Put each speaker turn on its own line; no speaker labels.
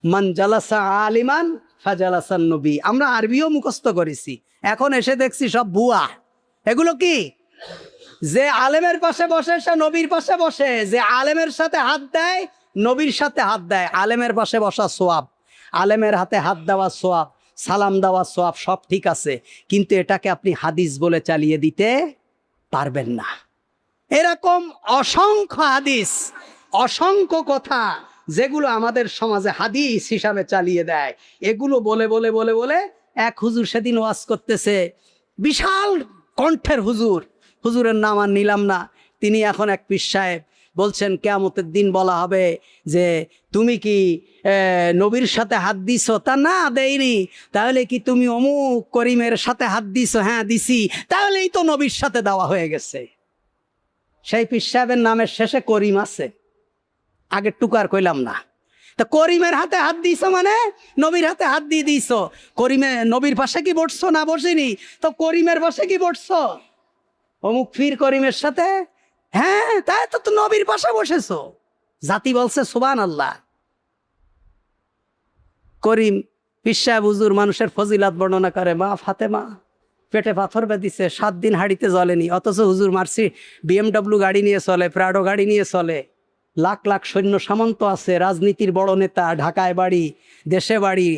মান জালাসা আলিমান ফাজালাসান নবী। আমরা আরবিও মুখস্থ করেছি, এখন এসে দেখছি সব ভুয়া। এগুলো কি? যে আলেমের পাশে বসে সে নবীর পাশে বসে, যে আলেমের সাথে হাত দেয় নবীর সাথে হাত দেয়। আলেমের পাশে বসা সোয়াব, আলেমের হাতে হাত দেওয়া সোয়াব, সালাম দেওয়া সোয়াব, সব ঠিক আছে, কিন্তু এটাকে আপনি হাদিস বলে চালিয়ে দিতে পারবেন না। এরকম অসংখ্য হাদিস, অসংখ্য কথা যেগুলো আমাদের সমাজে হাদিস হিসাবে চালিয়ে দেয়, এগুলো বলে বলে বলে বলে এক হুজুর সেদিন ওয়াজ করতেছে, বিশাল কণ্ঠের হুজুর, হুজুরের নাম আর নিলাম না, তিনি এখন এক পীর সাহেব, বলছেন কিয়ামতের দিন বলা হবে যে তুমি কি নবীর সাথে হাত দিছো? তা না, দেইনি। তাহলে কি তুমি অমুক করিমের সাথে হাত দিছো? হ্যাঁ দিছি। তাহলেই তো নবীর সাথে দেওয়া হয়ে গেছে। সেই পীর সাহেবের নামের শেষে করিম আছে, আগের টুকার কইলাম না। তা করিমের হাতে হাত দিছো মানে নবীর হাতে হাত দিয়ে দিছো। করিমে নবীর পাশে কি বসছো? না বসিনি। তো করিমের পাশে কি বসছো? অমুক পীর করিমের সাথে। হ্যাঁ, তাই তো নবীর পাশে বসেছো। জাতি বলছে সুবহানাল্লাহ। করিম পীর সাহেব হুজুর মানুষের ফজিলাত বর্ণনা করে, মা ফাতেমা পেটে পাথর বেঁধেছে, 7 দিন হাঁড়িতে জ্বলেনি, অথচ হুজুর মার্সি BMW গাড়ি নিয়ে চলে, প্রাডো গাড়ি নিয়ে চলে, লাখ লাখ সৈন্য সামন্ত আছে, রাজনীতির বড় নেতা, ঢাকায় বাড়ি, দেশে বাড়ি।